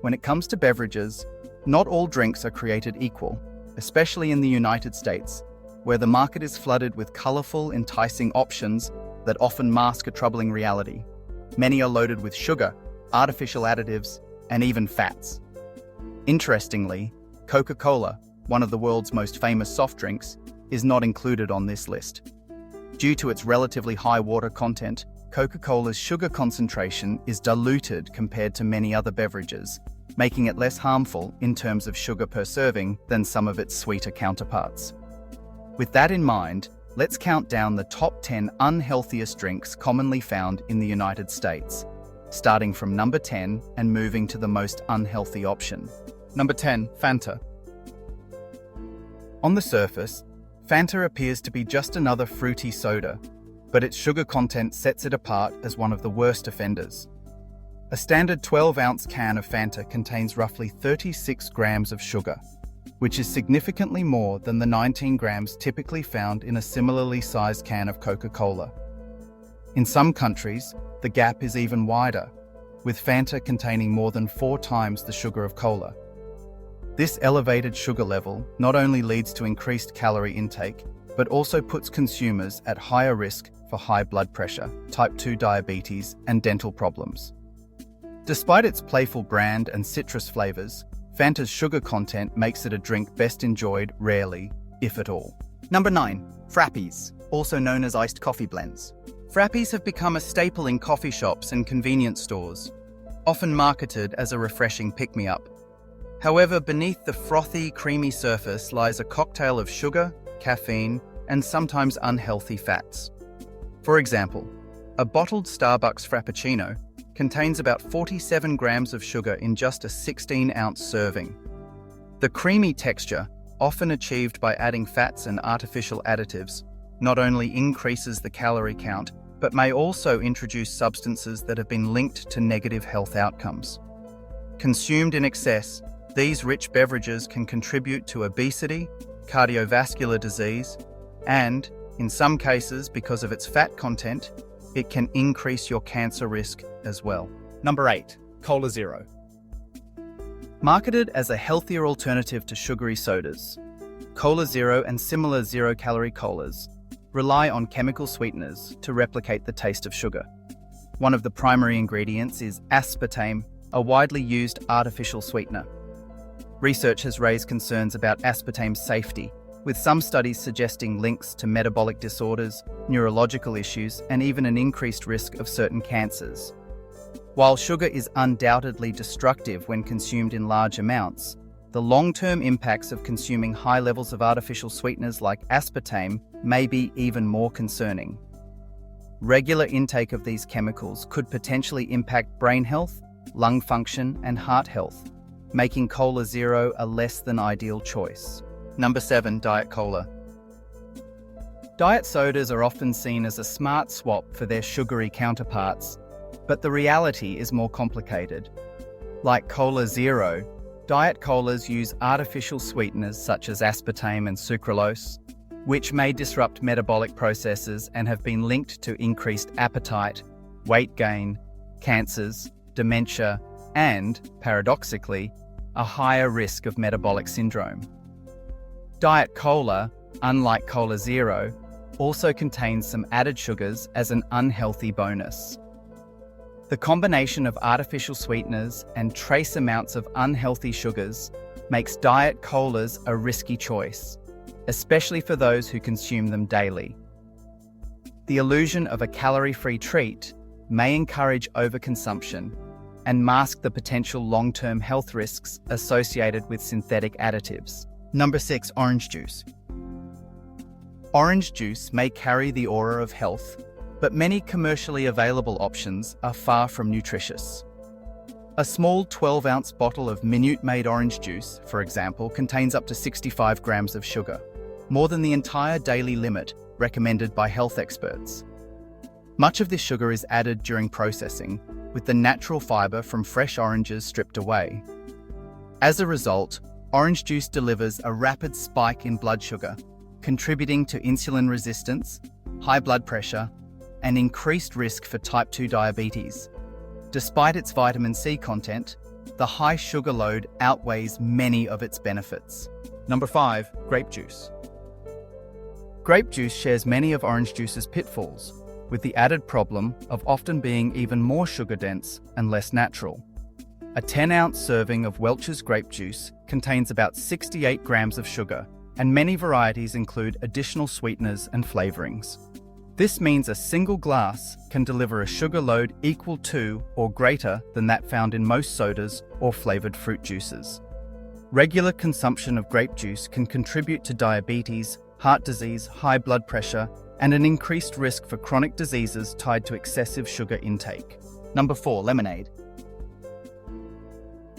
When it comes to beverages, not all drinks are created equal, especially in the United States, where the market is flooded with colorful, enticing options that often mask a troubling reality. Many are loaded with sugar, artificial additives, and even fats. Interestingly, Coca Cola, one of the world's most famous soft drinks, is not included on this list. Due to its relatively high water content, Coca Cola's sugar concentration is diluted compared to many other beverages, making it less harmful in terms of sugar per serving than some of its sweeter counterparts. With that in mind, let's count down the top 10 unhealthiest drinks commonly found in the United States, starting from number 10 and moving to the most unhealthy option. Number 10, Fanta. On the surface, Fanta appears to be just another fruity soda, but its sugar content sets it apart as one of the worst offenders. A standard 12-ounce can of Fanta contains roughly 36 grams of sugar, which is significantly more than the 19 grams typically found in a similarly sized can of Coca Cola. In some countries, the gap is even wider, with Fanta containing more than 4 times the sugar of cola. This elevated sugar level not only leads to increased calorie intake, but also puts consumers at higher risk for high blood pressure, type 2 diabetes, and dental problems. Despite its playful brand and citrus flavors, Fanta's sugar content makes it a drink best enjoyed rarely, if at all. Number 9. Frappies, also known as iced coffee blends. Frappies have become a staple in coffee shops and convenience stores, often marketed as a refreshing pick-me-up. However, beneath the frothy, creamy surface lies a cocktail of sugar, caffeine, and sometimes unhealthy fats. For example, a bottled Starbucks Frappuccino contains about 47 grams of sugar in just a 16-ounce serving. The creamy texture, often achieved by adding fats and artificial additives, not only increases the calorie count, but may also introduce substances that have been linked to negative health outcomes. Consumed in excess, these rich beverages can contribute to obesity, cardiovascular disease, and, in some cases, because of its fat content, it can increase your cancer risk as well. Number 8. Cola Zero. Marketed as a healthier alternative to sugary sodas, Cola Zero and similar zero-calorie colas rely on chemical sweeteners to replicate the taste of sugar. One of the primary ingredients is aspartame, a widely used artificial sweetener. Research has raised concerns about aspartame's safety, with some studies suggesting links to metabolic disorders, neurological issues, and even an increased risk of certain cancers. While sugar is undoubtedly destructive when consumed in large amounts, the long-term impacts of consuming high levels of artificial sweeteners like aspartame may be even more concerning. Regular intake of these chemicals could potentially impact brain health, lung function, and heart health, making Cola Zero a less than ideal choice. Number 7. Diet Cola. Diet sodas are often seen as a smart swap for their sugary counterparts, but the reality is more complicated. Like Cola Zero, diet colas use artificial sweeteners such as aspartame and sucralose, which may disrupt metabolic processes and have been linked to increased appetite, weight gain, cancers, dementia, and, paradoxically, a higher risk of metabolic syndrome. Diet Cola, unlike Cola Zero, also contains some added sugars as an unhealthy bonus. The combination of artificial sweeteners and trace amounts of unhealthy sugars makes diet colas a risky choice, especially for those who consume them daily. The illusion of a calorie-free treat may encourage overconsumption and mask the potential long-term health risks associated with synthetic additives. Number 6. Orange juice. Orange juice may carry the aura of health, but many commercially available options are far from nutritious. A small 12-ounce bottle of Minute Maid orange juice, for example, contains up to 65 grams of sugar, more than the entire daily limit recommended by health experts. Much of this sugar is added during processing, with the natural fiber from fresh oranges stripped away. As a result, orange juice delivers a rapid spike in blood sugar, contributing to insulin resistance, high blood pressure, and increased risk for type 2 diabetes. Despite its vitamin C content, the high sugar load outweighs many of its benefits. Number 5. Grape juice. Grape juice shares many of orange juice's pitfalls, with the added problem of often being even more sugar-dense and less natural. A 10-ounce serving of Welch's grape juice contains about 68 grams of sugar, and many varieties include additional sweeteners and flavorings. This means a single glass can deliver a sugar load equal to or greater than that found in most sodas or flavored fruit juices. Regular consumption of grape juice can contribute to diabetes, heart disease, high blood pressure, and an increased risk for chronic diseases tied to excessive sugar intake. Number 4. Lemonade.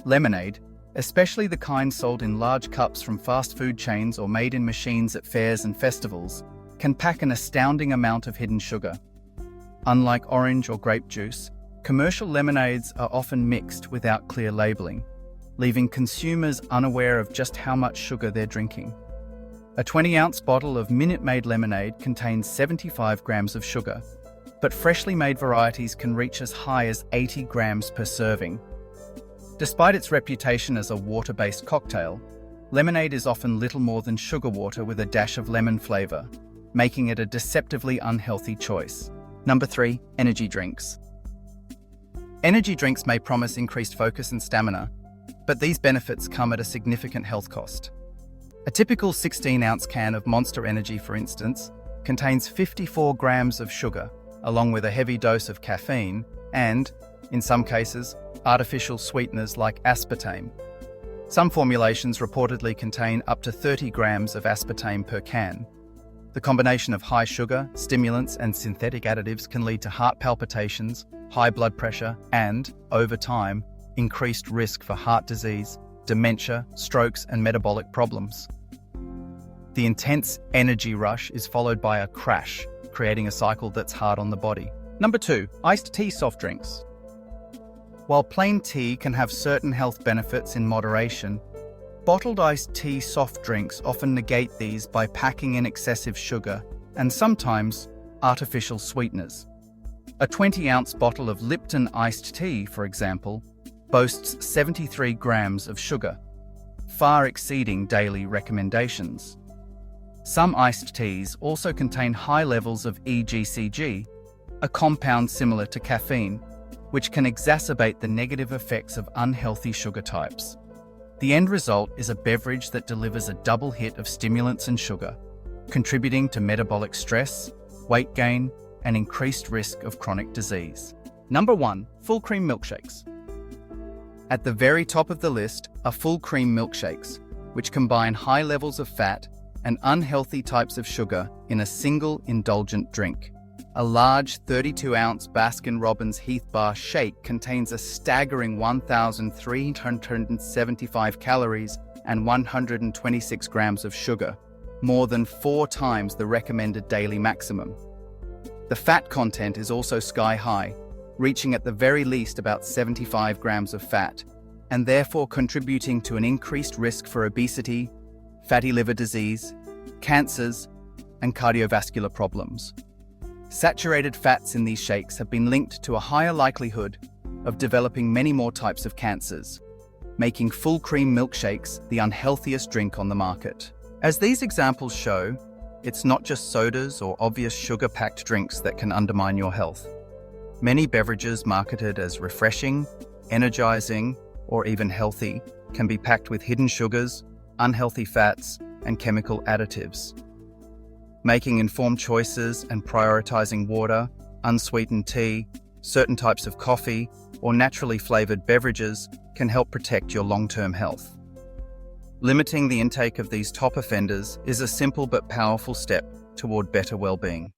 Lemonade, especially the kind sold in large cups from fast food chains or made in machines at fairs and festivals, can pack an astounding amount of hidden sugar. Unlike orange or grape juice, commercial lemonades are often mixed without clear labeling, leaving consumers unaware of just how much sugar they're drinking. A 20-ounce bottle of Minute Maid lemonade contains 75 grams of sugar, but freshly made varieties can reach as high as 80 grams per serving. Despite its reputation as a water-based cocktail, lemonade is often little more than sugar water with a dash of lemon flavor, making it a deceptively unhealthy choice. Number 3. Energy drinks. Energy drinks may promise increased focus and stamina, but these benefits come at a significant health cost. A typical 16-ounce can of Monster Energy, for instance, contains 54 grams of sugar, along with a heavy dose of caffeine and, in some cases, artificial sweeteners like aspartame. Some formulations reportedly contain up to 30 grams of aspartame per can. The combination of high sugar, stimulants, and synthetic additives can lead to heart palpitations, high blood pressure, and, over time, increased risk for heart disease, dementia, strokes, and metabolic problems. The intense energy rush is followed by a crash, creating a cycle that's hard on the body. Number 2. Iced tea soft drinks. While plain tea can have certain health benefits in moderation, bottled iced tea soft drinks often negate these by packing in excessive sugar and sometimes artificial sweeteners. A 20-ounce bottle of Lipton iced tea, for example, boasts 73 grams of sugar, far exceeding daily recommendations. Some iced teas also contain high levels of EGCG, a compound similar to caffeine, which can exacerbate the negative effects of unhealthy sugar types. The end result is a beverage that delivers a double hit of stimulants and sugar, contributing to metabolic stress, weight gain, and increased risk of chronic disease. Number 1. Full cream milkshakes. At the very top of the list are full cream milkshakes, which combine high levels of fat and unhealthy types of sugar in a single indulgent drink. A large 32-ounce Baskin-Robbins Heath Bar shake contains a staggering 1,375 calories and 126 grams of sugar, more than 4 times the recommended daily maximum. The fat content is also sky-high, reaching at the very least about 75 grams of fat, and therefore contributing to an increased risk for obesity, fatty liver disease, cancers, and cardiovascular problems. Saturated fats in these shakes have been linked to a higher likelihood of developing many more types of cancers, making full cream milkshakes the unhealthiest drink on the market. As these examples show, it's not just sodas or obvious sugar-packed drinks that can undermine your health. Many beverages marketed as refreshing, energizing, or even healthy can be packed with hidden sugars, unhealthy fats, and chemical additives. Making informed choices and prioritizing water, unsweetened tea, certain types of coffee, or naturally flavored beverages can help protect your long-term health. Limiting the intake of these top offenders is a simple but powerful step toward better well-being.